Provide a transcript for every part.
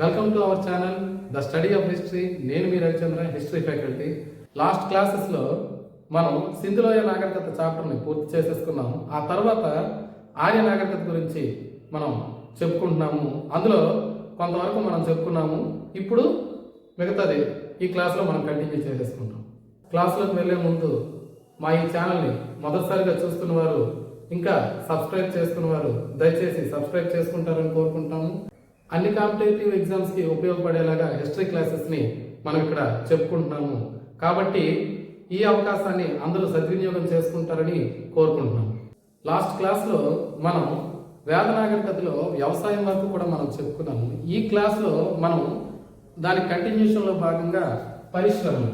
Welcome to our channel the study of history. నేను మీ Ravichandra, history faculty. Last క్లాసెస్లో మనం సింధులోయ నాగరికత చాప్టర్ని పూర్తి చేసేసుకున్నాము. ఆ తర్వాత ఆర్య నాగరికత గురించి మనం చెప్పుకుంటున్నాము. అందులో కొంతవరకు మనం చెప్పుకున్నాము. ఇప్పుడు మిగతాది ఈ క్లాస్లో మనం కంటిన్యూ చేసేసుకుంటాం. క్లాస్లోకి వెళ్ళే ముందు మా ఈ ఛానల్ని మొదటిసారిగా చూస్తున్న వారు, ఇంకా సబ్స్క్రైబ్ చేసుకున్న వారు దయచేసి సబ్స్క్రైబ్ చేసుకుంటారని కోరుకుంటాము. అన్ని కాంపిటేటివ్ ఎగ్జామ్స్కి ఉపయోగపడేలాగా హిస్టరీ క్లాసెస్ని మనం ఇక్కడ చెప్పుకుంటున్నాము. కాబట్టి ఈ అవకాశాన్ని అందరూ సద్వినియోగం చేసుకుంటారని కోరుకుంటున్నాము. లాస్ట్ క్లాస్లో మనం వేద నాగరికతలో వ్యవసాయం వరకు కూడా మనం చెప్పుకున్నాము. ఈ క్లాస్లో మనం దాని కంటిన్యూషన్లో భాగంగా పరిశ్రమలు,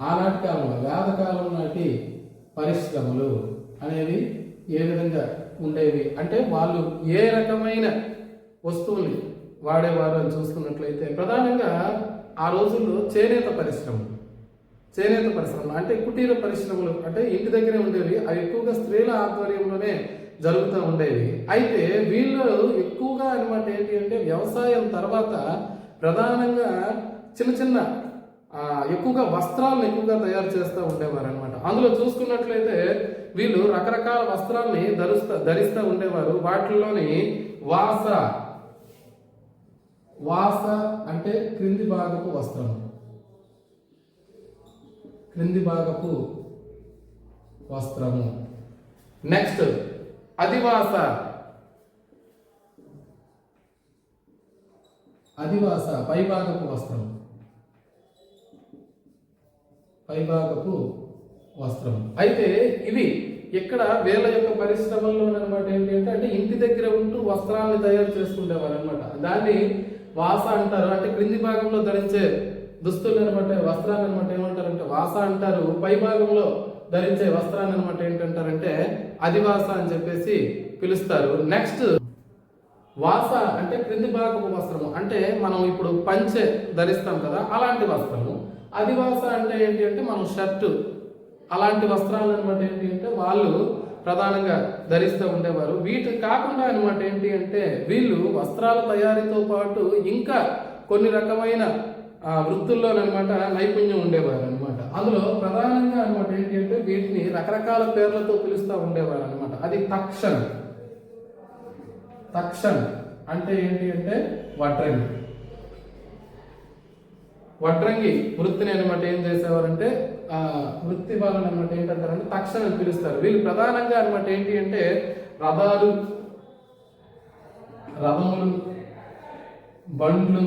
ఆనాటి కాలంలో వేద కాలం నాటి పరిశ్రమలు అనేవి ఏ విధంగా ఉండేవి, అంటే వాళ్ళు ఏ రకమైన వస్తువుల్ని వాడేవారు అని చూసుకున్నట్లయితే ప్రధానంగా ఆ రోజుల్లో చేనేత పరిశ్రమలు అంటే కుటీర పరిశ్రమలు, అంటే ఇంటి దగ్గరే ఉండేవి. అవి ఎక్కువగా స్త్రీల ఆధ్వర్యంలోనే జరుగుతూ ఉండేవి. అయితే వీళ్ళు ఎక్కువగా అనమాట ఏంటి అంటే వ్యవసాయం తర్వాత ప్రధానంగా చిన్న ఎక్కువగా వస్త్రాలను ఎక్కువగా తయారు చేస్తూ ఉండేవారు అనమాట. అందులో చూసుకున్నట్లయితే వీళ్ళు రకరకాల వస్త్రాలని ధరిస్తూ ఉండేవారు. వాటిల్లోని వాస అంటే క్రింది భాగపు వస్త్రం, క్రింది భాగపు వస్త్రము. నెక్స్ట్ అదివాస పైభాగపు వస్త్రం, పైభాగపు వస్త్రం. అయితే ఇవి ఇక్కడ వీళ్ళ యొక్క పరిశ్రమల్లో అనమాట ఏంటంటే అంటే ఇంటి దగ్గర ఉంటూ వస్త్రాలను తయారు చేసుకునేవారు అనమాట. దాన్ని వాస అంటారు. అంటే క్రింది భాగంలో ధరించే దుస్తులు అనమాట, వస్త్రాన్ని అనమాట ఏమంటారంటే వాస అంటారు. పై భాగంలో ధరించే వస్త్రాన్ని అనమాట ఏంటంటారంటే అదివాస అని చెప్పేసి పిలుస్తారు. నెక్స్ట్ వాస అంటే క్రింది భాగపు వస్త్రము, అంటే మనం ఇప్పుడు పంచె ధరిస్తాం కదా అలాంటి వస్త్రము. అదివాస అంటే ఏంటి అంటే మనం షర్టు అలాంటి వస్త్రాలు అనమాట ఏంటి అంటే వాళ్ళు ప్రధానంగా ధరిస్తూ ఉండేవారు. వీటి కాకుండా అనమాట ఏంటి అంటే వీళ్ళు వస్త్రాల తయారీతో పాటు ఇంకా కొన్ని రకమైన వృత్తుల్లోనమాట నైపుణ్యం ఉండేవారు అనమాట. అందులో ప్రధానంగా అనమాట ఏంటి అంటే వీటిని రకరకాల పేర్లతో పిలుస్తూ ఉండేవారు అనమాట. అది తక్షన్ అంటే ఏంటి అంటే వడ్రంగి వృత్తిని అనమాట ఏం చేసేవారంటే వృత్తి వాళ్ళని అనమాట ఏంటంటారంటే తక్షణ అని పిలుస్తారు. వీళ్ళు ప్రధానంగా అనమాట ఏంటి అంటే రథములు బండ్లు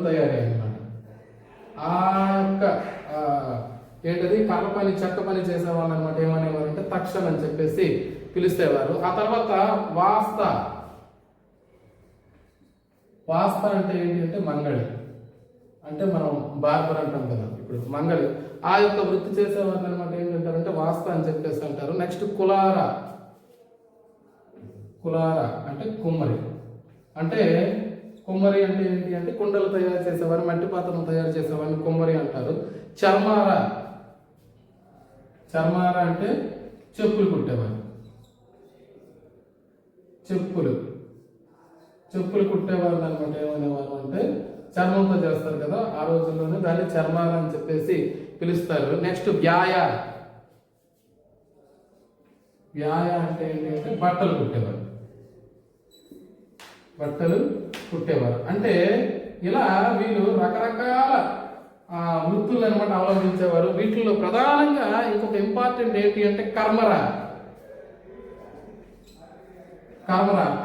తయారీ అనమాట. ఆ యొక్క ఏంటది కర్ర పని చెక్క పని చేసేవాళ్ళు అనమాట ఏమనేవారు అంటే తక్షణ అని చెప్పేసి పిలిచేవారు. ఆ తర్వాత వాస్త అంటే ఏంటి అంటే మంగళి, అంటే మనం బార్బర్ అంటాం కదా, ఇప్పుడు మంగళి ఆ యొక్క వృత్తి చేసేవారిని అనమాట ఏంటంటారంటే వాస్త అని చెప్పేసి అంటారు. నెక్స్ట్ కులార అంటే కుమ్మరి అంటే ఏంటి అంటే కుండలు తయారు చేసేవారు, మట్టి పాత్రలు తయారు చేసేవారిని కుమ్మరి అంటారు. చర్మార అంటే చెప్పులు కుట్టేవారు, చెప్పులు కుట్టేవారిని అనమాట ఏమనేవారు అంటే చర్మంతో చేస్తారు కదా ఆ రోజుల్లోనే, దాన్ని చర్మార అని చెప్పేసి పిలుస్తారు. నెక్స్ట్ వ్యాయ అంటే ఏంటి అంటే బట్టలు కుట్టేవారు. అంటే ఇలా వీళ్ళు రకరకాల వృత్తులు అనమాట అవలంబించేవారు. వీటిల్లో ప్రధానంగా ఇంకొక ఇంపార్టెంట్ ఏంటి అంటే కర్మర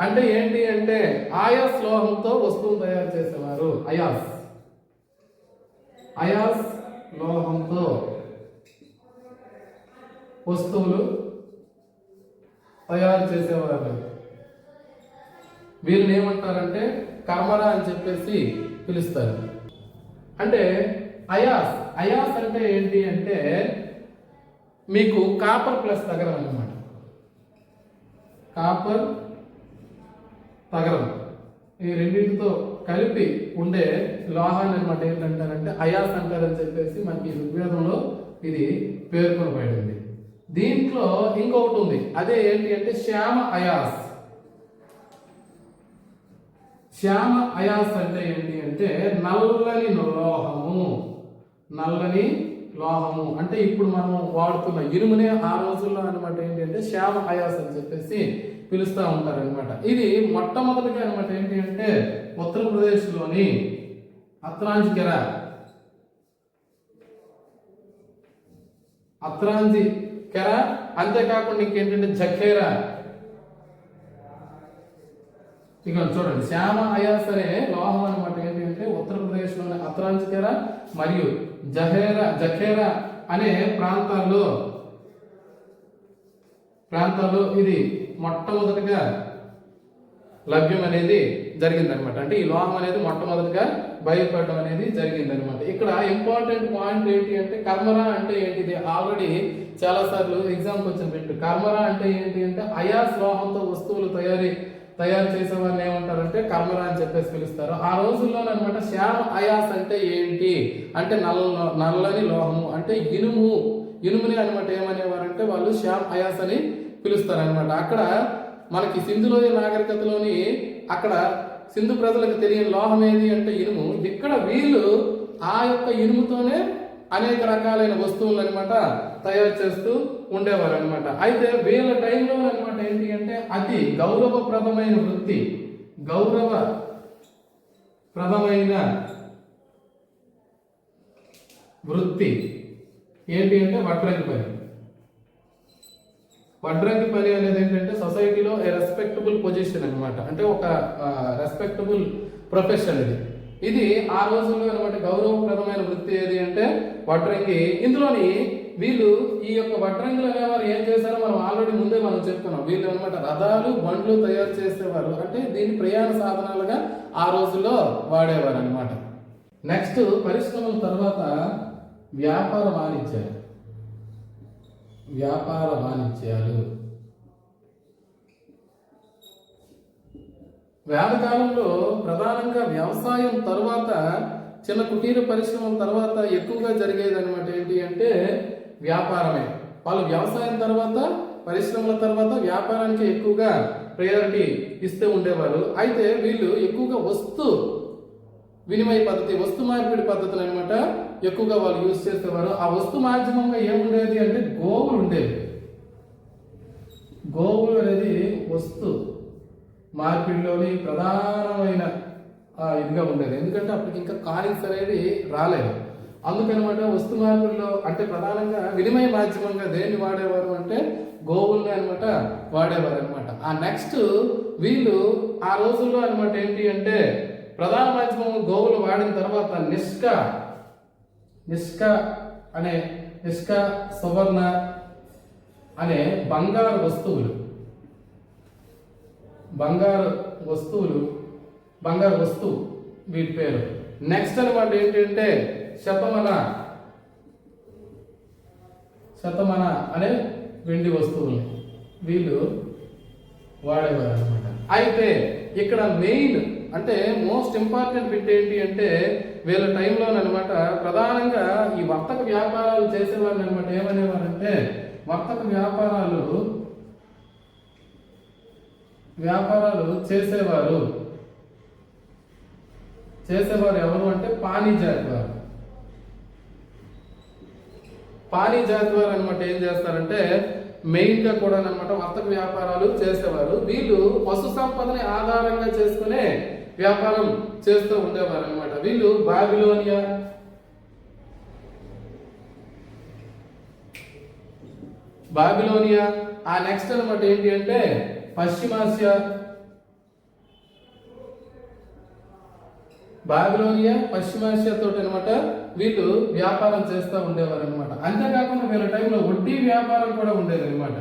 అంటే ఏంటి అంటే ఆయాస్ లోహంతో వస్తువులు తయారు చేసేవారు. అయాస్ లోహంతో వస్తువులు తయారు చేసేవారు. వీళ్ళని ఏమంటారంటే కర్మర అని చెప్పేసి పిలుస్తారు. అంటే అయాస్ అంటే ఏంటి అంటే మీకు కాపర్ ప్లస్ తగరం అన్నమాట. కాపర్ తగరం ఈ రెండింటితో కలిపి ఉండే లోహాన్ని అనమాట ఏంటంటారంటే అయాస్ అంటారని చెప్పేసి మనకి ఋగ్వేదంలో ఇది పేర్కొనబడింది. దీంట్లో ఇంకొకటి ఉంది, అదే ఏంటి అంటే శ్యామ అయాస్. శ్యామ అయాస్ అంటే ఏంటి అంటే నల్లని లోహము. నల్లని లోహము అంటే ఇప్పుడు మనం వాడుతున్న ఇనుమునే ఆ రోజుల్లో అనమాట ఏంటి అంటే శ్యామ అయాస్ అని చెప్పేసి పిలుస్తూ ఉంటారనమాట. ఇది మొట్టమొదటిగా అనమాట ఏంటి అంటే ఉత్తరప్రదేశ్లోని అత్రాంజికెర అంతేకాకుండా ఇంకేంటంటే జఖేరా. ఇక చూడండి, శ్యామ అయాస్ అనే లోహం అనమాట ఏంటి అంటే ఉత్తరప్రదేశ్లోని అత్రాంజికెర మరియు జఖేరా అనే ప్రాంతాల్లో ఇది మొట్టమొదటిగా లభ్యం అనేది జరిగిందనమాట. అంటే ఈ లోహం అనేది మొట్టమొదటిగా బయటపడడం అనేది జరిగిందనమాట. ఇక్కడ ఇంపార్టెంట్ పాయింట్ ఏంటి అంటే కర్మరా అంటే ఏంటిది ఆల్రెడీ చాలా సార్లు ఎగ్జామ్ క్వశ్చన్ పెట్టు. కర్మరా అంటే ఏంటి అంటే అయాస్ లోహంతో వస్తువులు తయారు చేసే వారిని ఏమంటారంటే కర్మరా అని చెప్పేసి పిలుస్తారు. ఆ రోజుల్లోనే అనమాట శ్యామ అయాస్ అంటే ఏంటి అంటే నల్లని లోహము అంటే ఇనుముని అనమాట ఏమనేవారంటే వాళ్ళు శ్యామ్ అయాస్ అని పిలుస్తారు అనమాట. అక్కడ మనకి సింధులోయ నాగరికతలోని అక్కడ సింధు ప్రజలకు తెలియని లోహం ఏది అంటే ఇనుము. ఇక్కడ వీళ్ళు ఆ యొక్క ఇనుముతోనే అనేక రకాలైన వస్తువులు అనమాట తయారు చేస్తూ ఉండేవారు అనమాట. అయితే వీళ్ళ టైంలో అనమాట ఏంటి అంటే అతి గౌరవప్రదమైన వృత్తి ఏంటి అంటే వడ్రంగి పని అనేది ఏంటంటే సొసైటీలో రెస్పెక్టబుల్ పొజిషన్ అనమాట. అంటే ఒక రెస్పెక్టబుల్ ప్రొఫెషన్ ఇది ఆ రోజుల్లో అనమాట గౌరవప్రదమైన వృత్తి ఏది అంటే వడ్రంగి. ఇందులోని వీళ్ళు ఈ యొక్క వడ్రంగులు అనేవారు ఏం చేశారో మనం ఆల్రెడీ ముందే మనం చెప్పుకున్నాం. వీళ్ళు అనమాట రథాలు బండ్లు తయారు చేసేవారు. అంటే దీన్ని ప్రయాణ సాధనాలుగా ఆ రోజుల్లో వాడేవారు అనమాట. నెక్స్ట్ పరిశ్రమల తర్వాత వ్యాపార వాణిజ్యాలు. వేదకాలంలో ప్రధానంగా వ్యవసాయం తర్వాత చిన్న కుటీర పరిశ్రమల తర్వాత ఎక్కువగా జరిగేది అనమాట ఏంటి అంటే వ్యాపారమే. వాళ్ళు వ్యవసాయం తర్వాత పరిశ్రమల తర్వాత వ్యాపారానికి ఎక్కువగా ప్రయారిటీ ఇస్తూ ఉండేవారు. అయితే వీళ్ళు ఎక్కువగా వస్తు వినిమయ పద్ధతి, వస్తు మార్పిడి పద్ధతులు అనమాట ఎక్కువగా వాళ్ళు యూజ్ చేసేవారు. ఆ వస్తు మాధ్యమంగా ఏముండేది అంటే గోవులు ఉండేవి. గోవులు అనేది వస్తు మార్పిడిలోని ప్రధానమైన ఇదిగా ఉండేది. ఎందుకంటే అప్పటికి ఇంకా కాయిన్స్ అనేది రాలేదు. అందుకనమాట వస్తు మార్పిడిలో అంటే ప్రధానంగా వినిమయ మాధ్యమంగా దేన్ని వాడేవారు అంటే గోవుల్ని అనమాట వాడేవారు అనమాట. ఆ నెక్స్ట్ వీళ్ళు ఆ రోజుల్లో అనమాట ఏంటి అంటే ప్రధాన మాధ్యమం గోవులు వాడిన తర్వాత నిష్క సువర్ణ అనే బంగారు వస్తువు వీటి పేరు. నెక్స్ట్ అనమాట ఏంటంటే శతమన అనే వెండి వస్తువులు వీళ్ళు వాడేవారు అనమాట. అయితే ఇక్కడ మెయిన్ అంటే మోస్ట్ ఇంపార్టెంట్ బిట్ ఏంటి అంటే వీళ్ళ టైంలోనమాట ప్రధానంగా ఈ వర్తక వ్యాపారాలు చేసేవారు అనమాట ఏమనేవారంటే వర్తక వ్యాపారాలు చేసేవారు ఎవరు అంటే పానీ జాతి వారు అనమాట ఏం చేస్తారంటే మెయిన్ గా కూడా అనమాట వర్తక వ్యాపారాలు చేసేవారు. వీళ్ళు పశు సంపదని ఆధారంగా చేసుకునే వ్యాపారం చేస్తూ ఉండేవారు అనమాట. వీళ్ళు బాబిలోనియా ఆ నెక్స్ట్ అనమాట ఏంటి అంటే పశ్చిమాసియా తోటి అనమాట వీళ్ళు వ్యాపారం చేస్తూ ఉండేవారు అనమాట. అంతేకాకుండా వీళ్ళ టైంలో వడ్డీ వ్యాపారం కూడా ఉండేది అనమాట.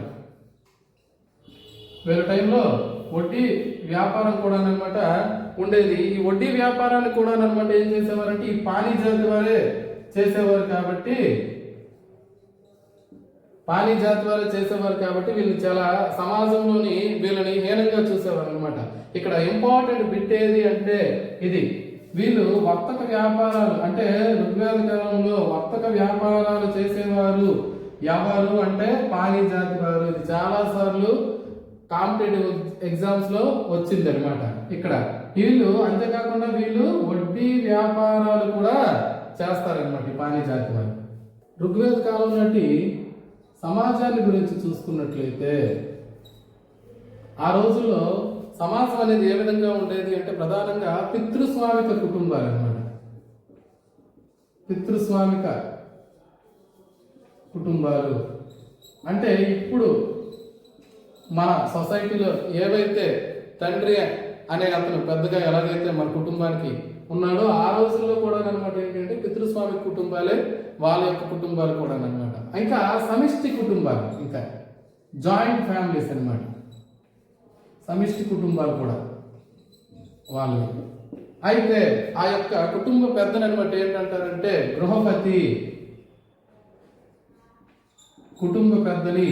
ఉండేది. ఈ వడ్డీ వ్యాపారాన్ని కూడా అనమాట ఏం చేసేవారంటే ఈ పానీ జాతి వారే చేసేవారు కాబట్టి వీళ్ళు చాలా సమాజంలోని వీళ్ళని హీనంగా చూసేవారు అనమాట. ఇక్కడ ఇంపార్టెంట్ బిట్ ఏది అంటే ఇది వీళ్ళు వర్తక వ్యాపారాలు అంటే ఋగ్వేద కాలంలో వర్తక వ్యాపారాలు చేసేవారు ఎవరు అంటే పానీ జాతి వారు. ఇది చాలా సార్లు కాంపిటేటివ్ ఎగ్జామ్స్ లో వచ్చింది అనమాట. ఇక్కడ వీళ్ళు అంతేకాకుండా వీళ్ళు వడ్డీ వ్యాపారాలు కూడా చేస్తారనమాట ఈ పాణి జాతి వారు. ఋగ్వేద కాలం నాటి సమాజాన్ని గురించి చూసుకున్నట్లయితే ఆ రోజుల్లో సమాజం అనేది ఏ విధంగా ఉండేది అంటే ప్రధానంగా పితృస్వామిక కుటుంబాలు అనమాట. పితృస్వామిక కుటుంబాలు అంటే ఇప్పుడు మన సొసైటీలో ఏవైతే తండ్రి అనే అతను పెద్దగా ఎలాగైతే మన కుటుంబానికి ఉన్నాడో ఆ రోజుల్లో కూడా అనమాట ఏంటంటే పితృస్వామిక కుటుంబాలే వాళ్ళ యొక్క కుటుంబాలు కూడా అనమాట. ఇంకా సమిష్టి కుటుంబాలు, ఇంకా జాయింట్ ఫ్యామిలీస్ అనమాట. సమిష్టి కుటుంబాలు కూడా వాళ్ళు. అయితే ఆ యొక్క కుటుంబ పెద్దలు అనమాట ఏంటంటారంటే గృహపతి. కుటుంబ పెద్దని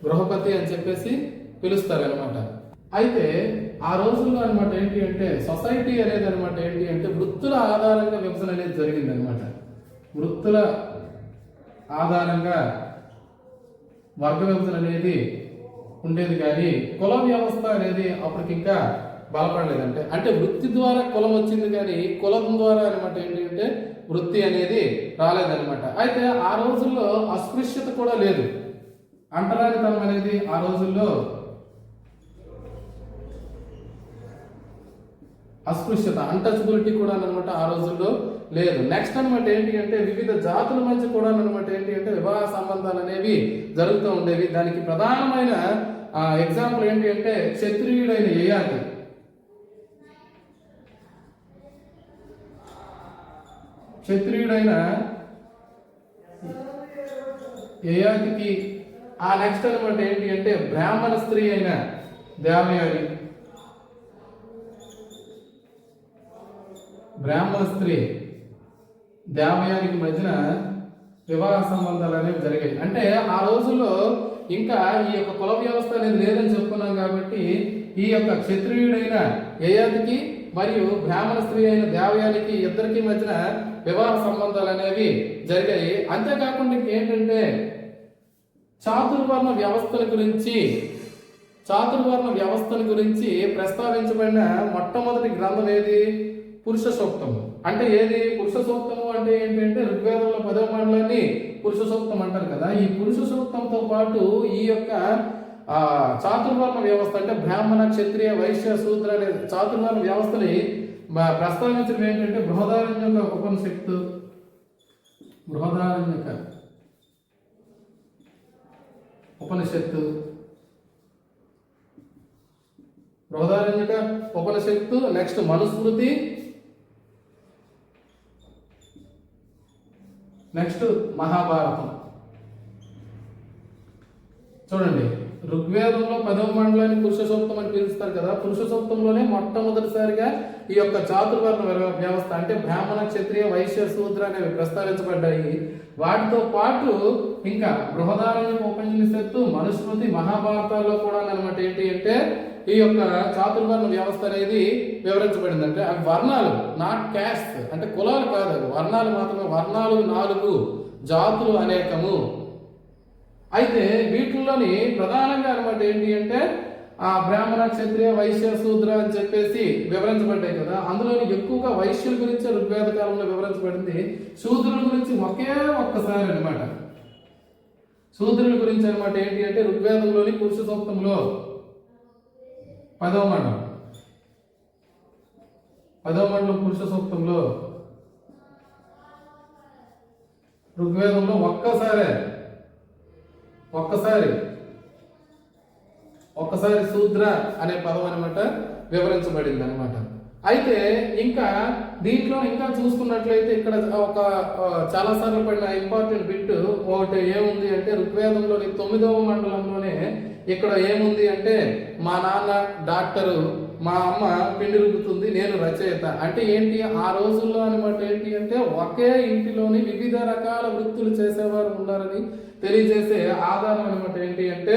గృహపతి అని చెప్పేసి పిలుస్తారనమాట. అయితే ఆ రోజుల్లో అనమాట ఏంటి అంటే సొసైటీ అనేది అనమాట ఏంటి అంటే వృత్తుల ఆధారంగా విభజన అనేది జరిగింది అనమాట. వృత్తుల ఆధారంగా వర్గ విభజన అనేది ఉండేది, కానీ కుల వ్యవస్థ అనేది అప్పటికి ఇంకా బలపడలేదంటే అంటే వృత్తి ద్వారా కులం వచ్చింది, కానీ కులం ద్వారా అనమాట ఏంటి అంటే వృత్తి అనేది రాలేదనమాట. అయితే ఆ రోజుల్లో అస్పృశ్యత కూడా లేదు. అంటరానితనం అనేది ఆ రోజుల్లో అస్పృశ్యత, అన్టచబిలిటీ కూడా అనమాట ఆ రోజుల్లో లేదు. నెక్స్ట్ అనమాట ఏంటి అంటే వివిధ జాతుల మధ్య కూడా అనమాట ఏంటి అంటే వివాహ సంబంధాలు అనేవి జరుగుతూ ఉండేవి. దానికి ప్రధానమైన ఎగ్జాంపుల్ ఏంటి అంటే క్షత్రియుడైన యయాతి. క్షత్రియుడైన యయాతికి ఆ నెక్స్ట్ అనమాట ఏంటి అంటే బ్రాహ్మణ స్త్రీ అయిన దేవయాని. బ్రాహ్మణ స్త్రీ దేవయానికి మధ్యన వివాహ సంబంధాలు అనేవి జరిగాయి. అంటే ఆ రోజుల్లో ఇంకా ఈ యొక్క కుల వ్యవస్థ అనేది లేదని చెప్పుకున్నాం కాబట్టి ఈ యొక్క క్షత్రియుడైన యయాతికి మరియు బ్రాహ్మణ స్త్రీ అయిన దేవయానికి ఇద్దరికి మధ్యన వివాహ సంబంధాలు అనేవి జరిగాయి. అంతేకాకుండా ఇంకేంటంటే చాతుర్వర్ణ వ్యవస్థల గురించి ప్రస్తావించబడిన మొట్టమొదటి గ్రంథం ఏది? పురుష సూక్తము. అంటే ఏది పురుష సూక్తము అంటే ఏంటంటే ఋగ్వేదంలో 10వ మండలాన్ని పురుష సూక్తం అంటారు కదా. ఈ పురుష సూక్తంతో పాటు ఈ యొక్క చాతుర్వర్ణ వ్యవస్థ అంటే బ్రాహ్మణ, క్షత్రియ, వైశ్య, శూద్ర అనే చాతుర్వర్ణ వ్యవస్థని ప్రస్తావించడం ఏంటంటే బృహదారణ్యక ఉపనిషత్తు. బృహదారణ్యక ఉపనిషత్తు, నెక్స్ట్ మనుస్మృతి, నెక్స్ట్ మహాభారతం. చూడండి, ఋగ్వేదంలో 10వ మండలాన్ని పురుష సూక్తం అని పిలుస్తారు కదా. పురుష సూక్తంలోనే మొట్టమొదటిసారిగా ఈ యొక్క చాతుర్వర్ణ వ్యవస్థ అంటే బ్రాహ్మణ, క్షత్రియ, వైశ్య, శూద్ర అనేవి ప్రస్తావించబడ్డాయి. వాటితో పాటు ఇంకా బృహదారణ్యక ఉపనిషత్తు, మనుస్మృతి, మహాభారతాల్లో కూడా అనమాట ఏంటి అంటే ఈ యొక్క చాతుర్వర్ణ వ్యవస్థ అనేది వివరించబడింది. అంటే అవి వర్ణాలు, నాట్ క్యాస్ట్, అంటే కులాలు కాదు, వర్ణాలు మాత్రమే. వర్ణాలు 4, జాతులు అనేకము. అయితే వీటిల్లోని ప్రధానంగా అనమాట ఏంటి అంటే ఆ బ్రాహ్మణ, క్షత్రియ, వైశ్య, శూద్ర అని చెప్పేసి వివరించబడ్డాయి కదా. అందులోని ఎక్కువగా వైశ్యుల గురించి ఋగ్వేద కాలంలో వివరించబడింది. శూద్రుల గురించి ఒక్కసారి అనమాట. శూద్రుల గురించి అనమాట ఏంటి అంటే ఋగ్వేదంలోని పురుష సూక్తంలో 10వ మండలం పురుష సూక్తంలో ఋగ్వేదంలో ఒక్కసారి శూద్ర అనే పదం అనమాట వివరించబడింది అనమాట. అయితే ఇంకా దీంట్లో ఇంకా చూసుకున్నట్లయితే ఇక్కడ ఒక చాలా సార్లు పడిన ఇంపార్టెంట్ బిట్ ఒకటి ఏముంది అంటే ఋగ్వేదంలోని 9వ మండలంలోనే ఇక్కడ ఏముంది అంటే మా నాన్న డాక్టరు, మా అమ్మ పిండి రుబ్బుతుంది, నేను రచయిత. అంటే ఏంటి ఆ రోజుల్లో అనమాట ఏంటి అంటే ఒకే ఇంటిలోని వివిధ రకాల వృత్తులు చేసేవారు ఉన్నారని తెలియజేసే ఆధారం అనమాట ఏంటి అంటే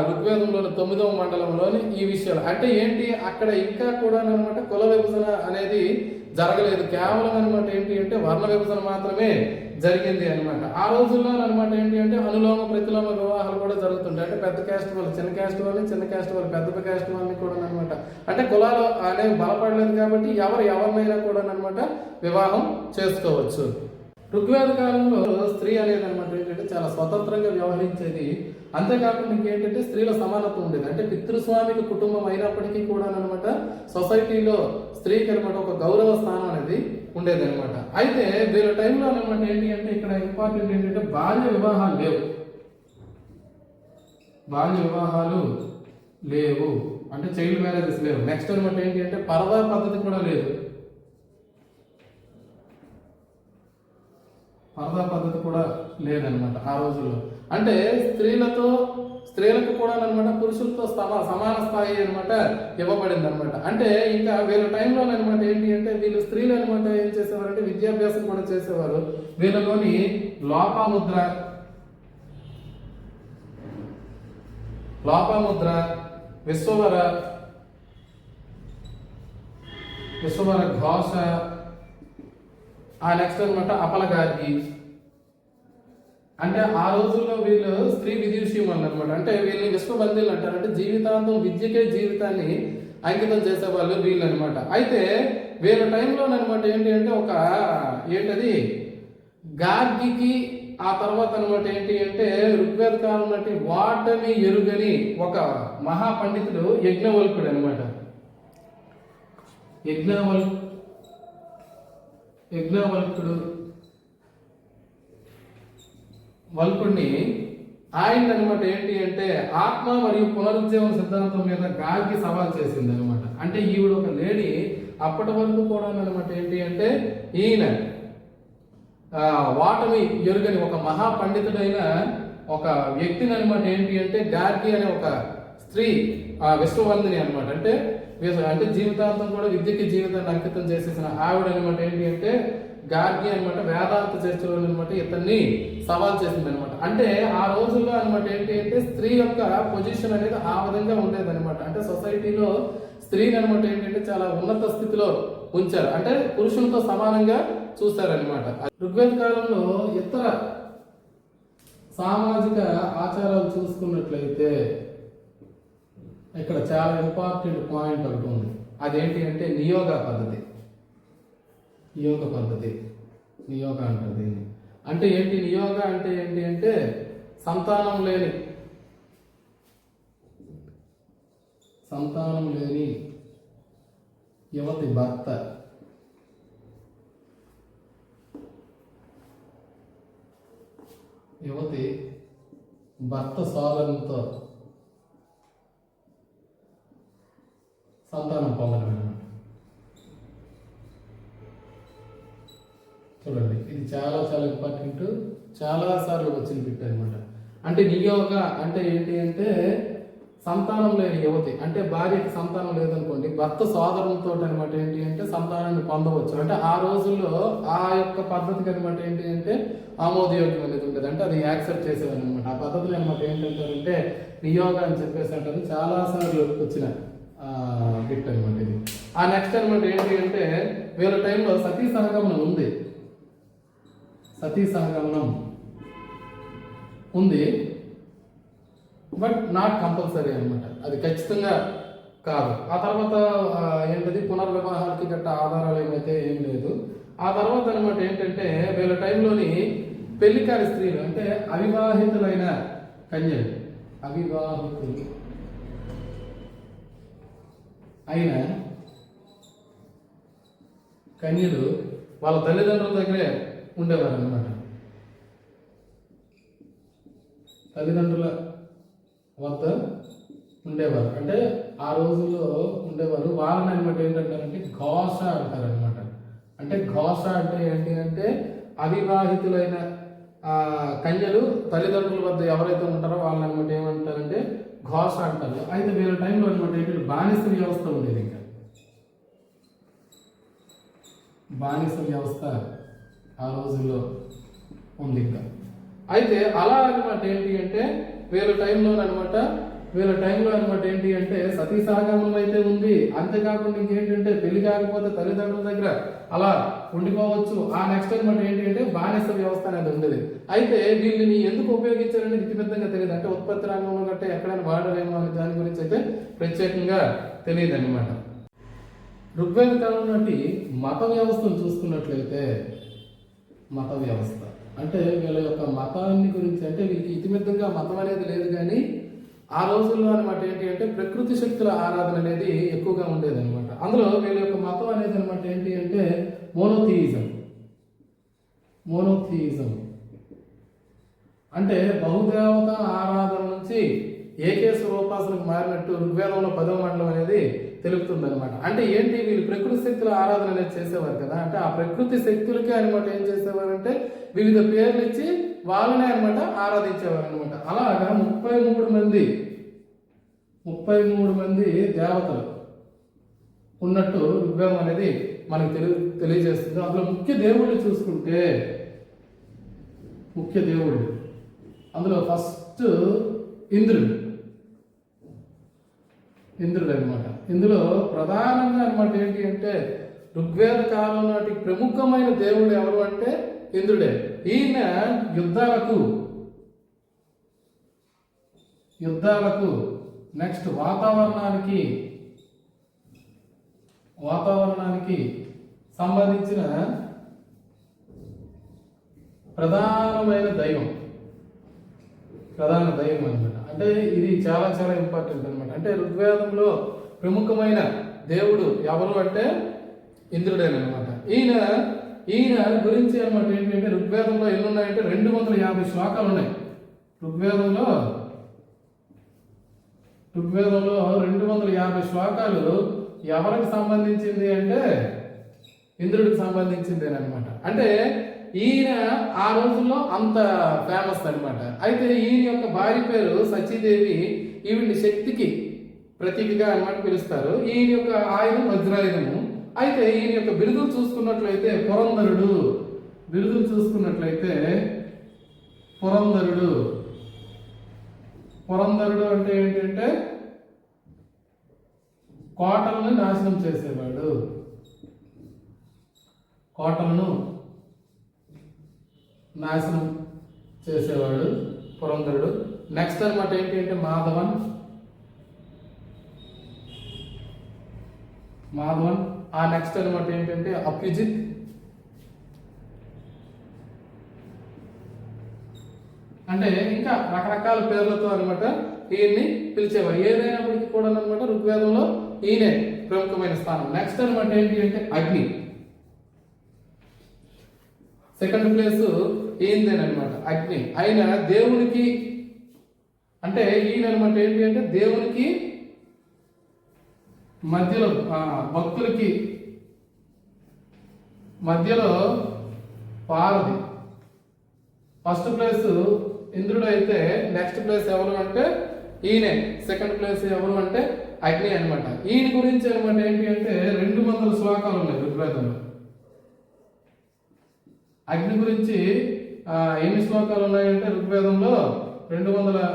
ఋగ్వేదంలోని 9వ మండలంలోని ఈ విషయాలు. అంటే ఏంటి అక్కడ ఇంకా కూడా అనమాట కుల విభజన అనేది జరగలేదు. కేవలం అనమాట ఏంటి అంటే వర్ణ విభజన మాత్రమే జరిగింది అనమాట. ఆ రోజుల్లో అనమాట ఏంటి అంటే అనులోమ ప్రతిలోమ వివాహాలు కూడా జరుగుతుంటాయి. అంటే పెద్ద క్యాస్ట్ వాళ్ళు చిన్న క్యాస్ట్ వాళ్ళని, చిన్న క్యాస్ట్ వాళ్ళు పెద్ద క్యాస్ట్ వాళ్ళని కూడా అనమాట. అంటే కులాలు అనేవి బలపడలేదు కాబట్టి ఎవరినైనా కూడా అనమాట వివాహం చేసుకోవచ్చు. ఋగ్వేద కాలంలో స్త్రీ అనేది అనమాట ఏంటంటే చాలా స్వతంత్రంగా వ్యవహరించేది. అంతేకాకుండా ఇంకేంటంటే స్త్రీల సమానత్వం ఉండేది. అంటే పితృస్వామిక కుటుంబం అయినప్పటికీ కూడా అనమాట సొసైటీలో స్త్రీకి అనమాట ఒక గౌరవ స్థానం అనేది ఉండేది అనమాట. అయితే వీళ్ళ టైంలో అనమాట ఏంటి అంటే ఇక్కడ ఇంపార్టెంట్ ఏంటంటే బాల్య వివాహాలు లేవు. బాల్య వివాహాలు లేవు అంటే చైల్డ్ మ్యారేజెస్ లేవు. నెక్స్ట్ అనమాట ఏంటి అంటే పరదా పద్ధతి కూడా లేదు. పరదా పద్ధతి కూడా లేదనమాట ఆ రోజుల్లో. అంటే స్త్రీలకు కూడా అనమాట పురుషులతో సమాన స్థాయి అనమాట ఇవ్వబడింది అనమాట. అంటే ఇంకా వీళ్ళ టైంలో అనమాట ఏంటి అంటే వీళ్ళు స్త్రీలు అనమాట ఏం చేసేవారు అంటే విద్యాభ్యాసం కూడా చేసేవారు. వీళ్ళలోని లోపాముద్ర, విశ్వవర ఘోష, ఆ నెక్స్ట్ అనమాట అపలగార్గి. అంటే ఆ రోజుల్లో వీళ్ళు స్త్రీ విదుషీమణులు అనమాట. అంటే వీళ్ళని విశ్వబంధువులు అంటారు. అంటే జీవితాంతం విద్యకే జీవితాన్ని అంకితం చేసేవాళ్ళు వీళ్ళు అనమాట. అయితే వీళ్ళ టైంలో అనమాట ఏంటి అంటే ఒక ఏంటది గార్గికి ఆ తర్వాత అనమాట ఏంటి అంటే ఋగ్వేద కాలం నాటి వాటమి ఎరుగని ఒక మహాపండితుడు యజ్ఞవల్కుడు అనమాట. వల్కుడిని ఆయన అనమాట ఏంటి అంటే ఆత్మ మరియు పునరుజ్జీవన సిద్ధాంతం మీద గార్గి సవాల్ చేసింది అనమాట. అంటే ఈవిడ ఒక లేడీ అప్పటి వరకు కూడా అనమాట ఏంటి అంటే ఈయన వాటమి ఎరుగని ఒక మహాపండితుడైన ఒక వ్యక్తిని అనమాట ఏంటి అంటే గార్గి అనే ఒక స్త్రీ విశ్వవందిని అనమాట. అంటే జీవితాంతం కూడా విద్యకి జీవితాన్ని అంకితం చేసేసిన ఆవిడ అనమాట ఏంటి అంటే గార్గి అనమాట వేదాంత చర్చలో అనమాట ఇతన్ని సవాల్ చేసింది అనమాట. అంటే ఆ రోజుల్లో అనమాట ఏంటి అంటే స్త్రీ యొక్క పొజిషన్ అనేది ఆ విధంగా ఉండేది అనమాట. అంటే సొసైటీలో స్త్రీని అనమాట ఏంటంటే చాలా ఉన్నత స్థితిలో ఉంచారు. అంటే పురుషులతో సమానంగా చూస్తారనమాట. ఋగ్వేద కాలంలో ఇతర సామాజిక ఆచారాలు చూసుకున్నట్లయితే ఇక్కడ చాలా ఇంపార్టెంట్ పాయింట్ ఒకటి ఉంది. అదేంటి అంటే నియోగ పద్ధతి నియోగ అంటారు దీన్ని. అంటే ఏంటి నియోగ అంటే ఏంటి అంటే సంతానం లేని యువతి భర్త సోదరునితో సంతానం పొందడం అనమాట. చూడండి, ఇది చాలా చాలా ఇంపార్టెంట్, చాలా సార్లు వచ్చిన బిట్ అనమాట. అంటే నియోగ అంటే ఏంటి అంటే సంతానం లేని యువతి, అంటే భార్యకి సంతానం లేదనుకోండి, భర్త సోదరులతో అనమాట ఏంటి అంటే సంతానాన్ని పొందవచ్చు. అంటే ఆ రోజుల్లో ఆ యొక్క పద్ధతికి అనమాట ఏంటి అంటే ఆమోదయోగ్యం అనేది ఉంటుంది. అంటే అది యాక్సెప్ట్ చేసేవారు అనమాట. ఆ పద్ధతులు అనమాట ఏంటంటారంటే నియోగ అని చెప్పేసి అంటారు. చాలా సార్లు వచ్చిన బిట్ అనమాట ఇది. ఆ నెక్స్ట్ అనమాట ఏంటి అంటే వీళ్ళ టైంలో సతీ సహగమనం ఉంది, బట్ నాట్ కంపల్సరీ అనమాట. అది ఖచ్చితంగా కాదు. ఆ తర్వాత ఏంటది పునర్వివాహానికి గట్ట ఆధారాలు ఏమైతే ఏం లేదు. ఆ తర్వాత అనమాట ఏంటంటే వీళ్ళ టైంలోని పెళ్లికారి స్త్రీలు అంటే అవివాహితులైన కన్యలు అయిన కన్యలు వాళ్ళ తల్లిదండ్రుల దగ్గరే ఉండేవారు అనమాట. తల్లిదండ్రుల వద్ద ఉండేవారు. అంటే ఆ రోజుల్లో ఉండేవారు. వాళ్ళని అనమాట ఏంటంటారంటే ఘోష అంటారనమాట. అంటే ఘోష అంటే ఏంటి అంటే అవివాహితులైన కన్యలు తల్లిదండ్రుల వద్ద ఎవరైతే ఉంటారో వాళ్ళని అనమాట ఏమంటారంటే ఘోష అంటారు. అయితే వీళ్ళ టైంలో అనమాట ఏంటి బానిస వ్యవస్థ ఉండేది. ఇంకా బానిస వ్యవస్థ ఆ రోజుల్లో ఉంది ఇంకా. అయితే అలా అనమాట ఏంటి అంటే వీళ్ళ టైంలో అనమాట వీళ్ళ టైంలో అనమాట ఏంటి అంటే సతీ సహగమనం అయితే ఉంది. అంతేకాకుండా ఇంకేంటంటే పెళ్లి కాకపోతే తల్లిదండ్రుల దగ్గర అలా ఉండిపోవచ్చు. ఆ నెక్స్ట్ అనమాట ఏంటి అంటే బానిస వ్యవస్థ అనేది ఉండేది. అయితే వీళ్ళని ఎందుకు ఉపయోగించారని విధిబద్ధంగా తెలియదు. అంటే ఉత్పత్తి రంగంలో గట్టే ఎక్కడైనా వాడరేమో అనే దాని గురించి అయితే ప్రత్యేకంగా తెలియదు అనమాట. ఋగ్వేద కాలం నాటి మత వ్యవస్థను చూసుకున్నట్లయితే, మత వ్యవస్థ అంటే వీళ్ళ యొక్క మతాన్ని గురించి, అంటే వీళ్ళకి ఇతిమిద్దంగా మతం అనేది లేదు, కానీ ఆ రోజుల్లో అనమాట ఏంటి అంటే ప్రకృతి శక్తుల ఆరాధన అనేది ఎక్కువగా ఉండేది అనమాట. అందులో వీళ్ళ యొక్క మతం అనేది అనమాట ఏంటి అంటే మోనోథియిజం. మోనోథియిజం అంటే బహుదేవత ఆరాధన నుంచి ఏకేశ్వరోపాసనకు మారినట్టు ఋగ్వేదంలో 10వ మండలం అనేది తెలుపుతుంది అనమాట. అంటే ఏంటి, వీళ్ళు ప్రకృతి శక్తుల ఆరాధన అనేది చేసేవారు కదా. అంటే ఆ ప్రకృతి శక్తులకే అనమాట ఏం చేసేవారు అంటే వివిధ పేర్లు ఇచ్చి వాళ్ళనే అనమాట ఆరాధించేవారు అనమాట. అలాగా 33 మంది దేవతలు ఉన్నట్టు ఋగ్వేదం అనేది మనకు తెలియజేస్తుంది. అందులో ముఖ్య దేవుళ్ళు చూసుకుంటే, ముఖ్య దేవుళ్ళు అందులో ఫస్ట్ ఇంద్రుడు అనమాట. ఇందులో ప్రధానంగా అనమాట ఏంటి అంటే ఋగ్వేద కాలం నాటి ప్రముఖమైన దేవుడు ఎవరు అంటే ఇంద్రుడే. ఈయన యుద్ధాలకు నెక్స్ట్ వాతావరణానికి సంబంధించిన ప్రధాన దైవం అనమాట. అంటే ఇది చాలా చాలా ఇంపార్టెంట్ అనమాట. అంటే ఋగ్వేదంలో ప్రముఖమైన దేవుడు ఎవరు అంటే ఇంద్రుడేనమాట. ఈయన గురించి అనమాట ఏంటంటే ఋగ్వేదంలో ఎన్ని ఉన్నాయంటే 250 శ్లోకాలు ఉన్నాయి. ఋగ్వేదంలో 250 శ్లోకాలు ఎవరికి సంబంధించింది అంటే ఇంద్రుడికి సంబంధించిందేనమాట. అంటే ఈయన ఆ రోజుల్లో అంత ఫేమస్ అనమాట. అయితే ఈయన యొక్క భార్య పేరు సచీదేవి. ఈవిడ్ని శక్తికి ప్రతీకగా అనమాట పిలుస్తారు. ఈయన యొక్క ఆయుధం వజ్రాయుధము. అయితే ఈయన యొక్క బిరుదులు చూసుకున్నట్లయితే పురంధరుడు అంటే ఏంటంటే కోటలను నాశనం చేసేవాడు. పురంధరుడు. నెక్స్ట్ అనమాట ఏంటి అంటే మాధవన్. ఆ నెక్స్ట్ అనమాట ఏంటంటే అప్యుజిత్. అంటే ఇంకా రకరకాల పేర్లతో అనమాట ఈయన్ని పిలిచేవారు. ఏదైనప్పటికీ కూడా అనమాట ఋగ్వేదంలో ఈయనే ప్రముఖమైన స్థానం. నెక్స్ట్ అనమాట ఏంటి అంటే అగ్ని. సెకండ్ ప్లేస్ ఈయనదేనమాట అగ్ని. ఆయన దేవునికి, అంటే ఈయన అనమాట ఏంటి అంటే దేవునికి మధ్యలో భక్తులకి మధ్యలో పారది. ఫస్ట్ ప్లేస్ ఇంద్రుడు అయితే నెక్స్ట్ ప్లేస్ ఎవరు అంటే ఈయనే. సెకండ్ ప్లేస్ ఎవరు అంటే అగ్ని అనమాట. ఈయన గురించి అనమాట ఏంటి అంటే 200 శ్లోకాలు ఉన్నాయి ఋగ్వేదంలో. అగ్ని గురించి ఎన్ని శ్లోకాలు ఉన్నాయంటే ఋగ్వేదంలో 200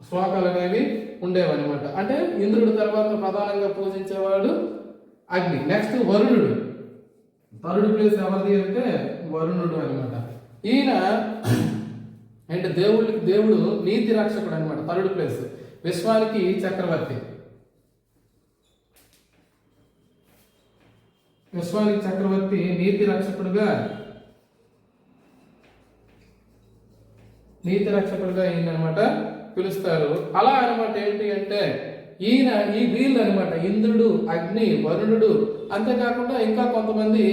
శ్లోకాలు అనేవి ఉండేవన్నమాట. అంటే ఇంద్రుడు తర్వాత ప్రధానంగా పూజించేవాడు అగ్ని. నెక్స్ట్ వరుణుడు. థర్డ్ ప్లేస్ ఎవరిది అంటే వరుణుడు అనమాట. ఈయన అంటే దేవుడు నీతి రక్షకుడు అనమాట. థర్డ్ ప్లేస్ విశ్వానికి చక్రవర్తి. నీతి రక్షకుడుగా ఈయన అనమాట పిలుస్తారు. అలా అనమాట ఏంటి అంటే ఈ వీళ్ళు అనమాట ఇంద్రుడు, అగ్ని, వరుణుడు, అంతేకాకుండా ఇంకా కొంతమంది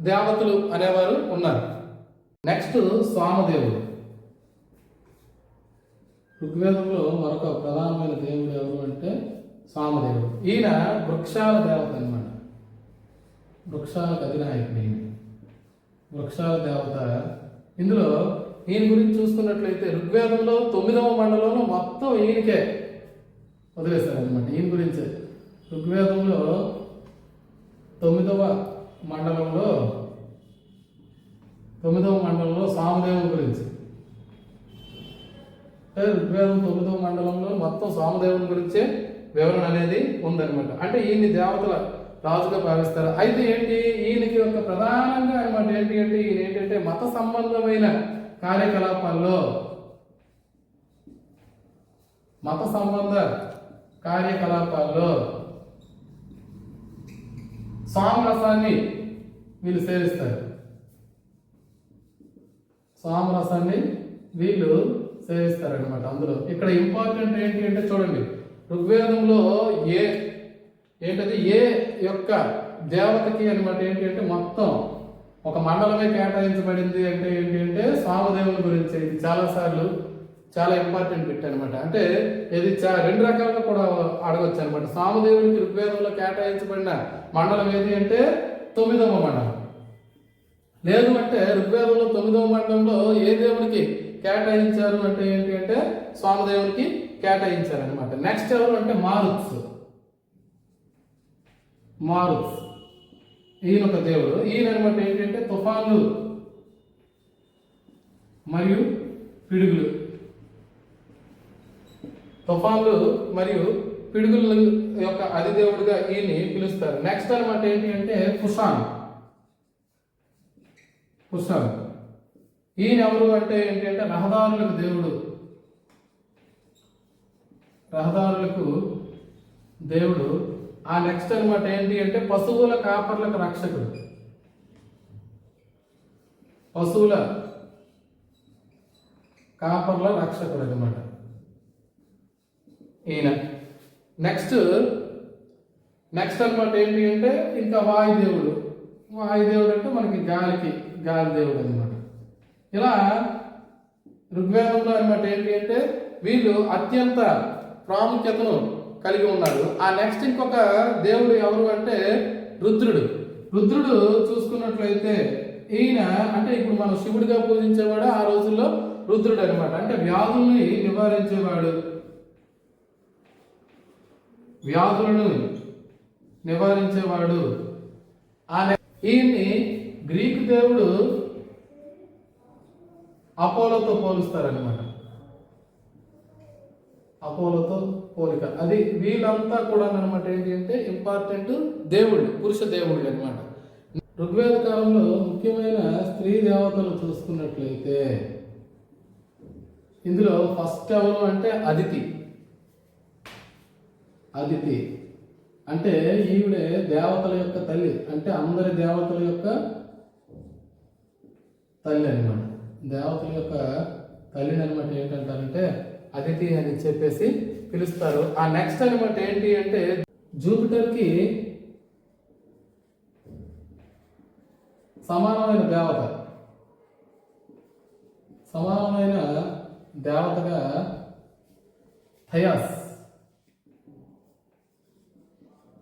దేవతలు అనేవారు ఉన్నారు. నెక్స్ట్ సోమదేవుడు. ఋగ్వేదంలో మరొక ప్రధానమైన దేవుడు ఎవరు అంటే సోమదేవుడు. ఈయన వృక్షాల దేవత అనమాట. వృక్షాలకు అధినాయకుడు ఈయన. వృక్షాల దేవత. ఇందులో ఈయన గురించి చూసుకున్నట్లయితే ఋగ్వేదంలో 9వ మండలంలో మొత్తం ఈయనకే వదిలేశారనమాట. ఈయన గురించే ఋగ్వేదంలో 9వ మండలంలో సామదేవుని గురించి అంటే ఋగ్వేదం 9వ మండలంలో మొత్తం సామదేవుని గురించే వివరణ అనేది ఉందన్నమాట. అంటే ఈయన్ని దేవతల రాజుగా భావిస్తారు. అయితే ఏంటి, ఈయనకి ఒక ప్రధానంగా అనమాట ఏంటి అంటే ఈయన ఏంటంటే మత సంబంధమైన కార్యకలాపాల్లో సామరసాన్ని వీళ్ళు సేవిస్తారు. సామరసాన్ని వీళ్ళు సేవిస్తారనమాట. అందులో ఇక్కడ ఇంపార్టెంట్ ఏంటి అంటే చూడండి, ఋగ్వేదంలో ఏంటది ఏ యొక్క దేవతకి అనమాట ఏంటి అంటే మొత్తం ఒక మండలమే కేటాయించబడింది అంటే ఏంటి అంటే సామదేవుని గురించి. ఇది చాలా ఇంపార్టెంట్ బిట్ అనమాట. అంటే ఇది రెండు రకాలుగా కూడా అడగొచ్చు అనమాట. సామదేవునికి ఋగ్వేదంలో కేటాయించబడిన మండలం ఏది అంటే 9వ మండలం. లేదు అంటే ఋగ్వేదంలో 9వ మండలంలో ఏ దేవునికి కేటాయించారు అంటే ఏంటి అంటే సామదేవునికి కేటాయించారు అనమాట. నెక్స్ట్ ఎవరు అంటే మారుత్స్. ఈయన ఒక దేవుడు. ఈయన అనమాట ఏంటంటే తుఫాన్లు మరియు పిడుగులు యొక్క అధిదేవుడిగా ఈయన్ని పిలుస్తారు. నెక్స్ట్ అనమాట ఏంటి అంటే కుషాన్. ఈయన ఎవరు అంటే ఏంటి అంటే రహదారులకు దేవుడు. ఆ నెక్స్ట్ అనమాట ఏంటి అంటే పశువుల కాపర్లకు రక్షకుడు. అనమాట ఈయన. నెక్స్ట్ అనమాట ఏంటి అంటే ఇంకా వాయుదేవుడు అంటే మనకి గాలి దేవుడు అనమాట. ఇలా ఋగ్వేదంలో అనమాట ఏంటి అంటే వీళ్ళు అత్యంత ప్రాముఖ్యతను కలిగి ఉన్నారు. ఆ నెక్స్ట్ ఇంకొక దేవుడు ఎవరు అంటే రుద్రుడు చూసుకున్నట్లయితే ఈయన అంటే ఇప్పుడు మనం శివుడిగా పూజించేవాడు ఆ రోజుల్లో రుద్రుడు అనమాట. అంటే వ్యాధులను నివారించేవాడు. ఈయన్ని గ్రీకు దేవుడు అపోలోతో పోలుస్తారనమాట. అపోలోతో పోలిక. అది వీళ్ళంతా కూడా అనమాట ఏంటి అంటే ఇంపార్టెంట్ దేవుళ్ళు, పురుష దేవుళ్ళు అనమాట. ఋగ్వేద కాలంలో ముఖ్యమైన స్త్రీ దేవతలు చూసుకున్నట్లయితే ఇందులో ఫస్ట్ ఎవరు అంటే అదితి అంటే ఈవిడే దేవతల యొక్క తల్లి. అంటే అందరి దేవతల యొక్క తల్లి అనమాట. దేవతల యొక్క తల్లిని అనమాట ఏంటంటారంటే అదితి అని చెప్పేసి పిలుస్తారు. ఆ నెక్స్ట్ అనమాట ఏంటి అంటే జూపిటర్కి సమానమైన దేవతగా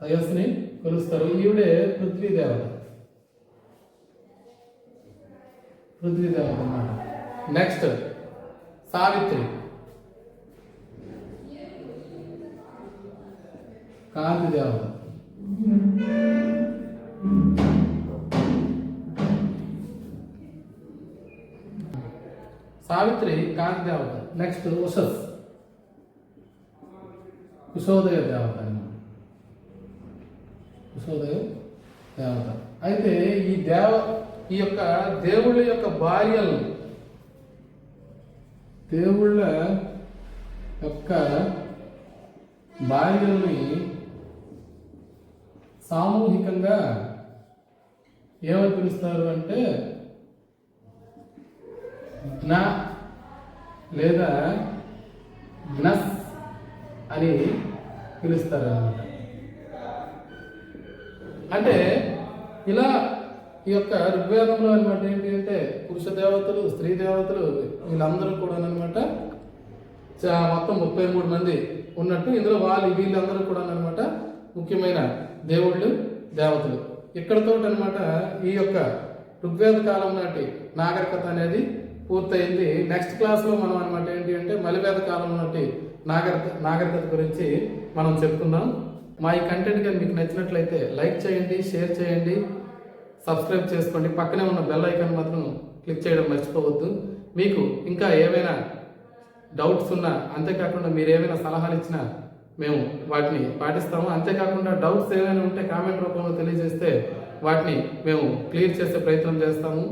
థయాస్ని కొలుస్తారు. ఈవిడే పృథ్వీ దేవత అన్నమాట. నెక్స్ట్ సావిత్రి, కాంతి దేవత. సావిత్రి కాంతి దేవత. నెక్స్ట్ కుశోదయ దేవత. అయితే ఈ యొక్క దేవుళ్ళ యొక్క భార్యలను సామూహికంగా ఏమని పిలుస్తారు అంటే జ్ఞ లేదా జ్ఞస్ అని పిలుస్తారు అన్నమాట. అంటే ఇలా ఈ యొక్క ఋగ్వేదంలో అనమాట ఏంటి అంటే పురుష దేవతలు, స్త్రీ దేవతలు వీళ్ళందరూ కూడా అనమాట మొత్తం 33 మంది ఉన్నట్టు ఇందులో వీళ్ళందరూ కూడా అనమాట ముఖ్యమైన దేవుళ్ళు, దేవతలు. ఇక్కడతో అనమాట ఈ యొక్క ఋగ్వేద కాలం నాటి నాగరికత అనేది పూర్తయింది. నెక్స్ట్ క్లాస్లో మనం అనమాట ఏంటి అంటే మలివేద కాలం నాటి నాగరికత గురించి మనం చెప్పుకుందాం. మా ఈ కంటెంట్ కానీ మీకు నచ్చినట్లయితే లైక్ చేయండి, షేర్ చేయండి, సబ్స్క్రైబ్ చేసుకోండి. పక్కనే ఉన్న బెల్ ఐకాన్ మాత్రం క్లిక్ చేయడం మర్చిపోవద్దు. మీకు ఇంకా ఏమైనా డౌట్స్ ఉన్నా, అంతేకాకుండా మీరు ఏమైనా సలహాలు ఇచ్చినా మేము వాటిని పాటిస్తాము. అంతేకాకుండా డౌట్స్ ఏమైనా ఉంటే కామెంట్ రూపంలో తెలియజేస్తే వాటిని మేము క్లియర్ చేసే ప్రయత్నం చేస్తాము.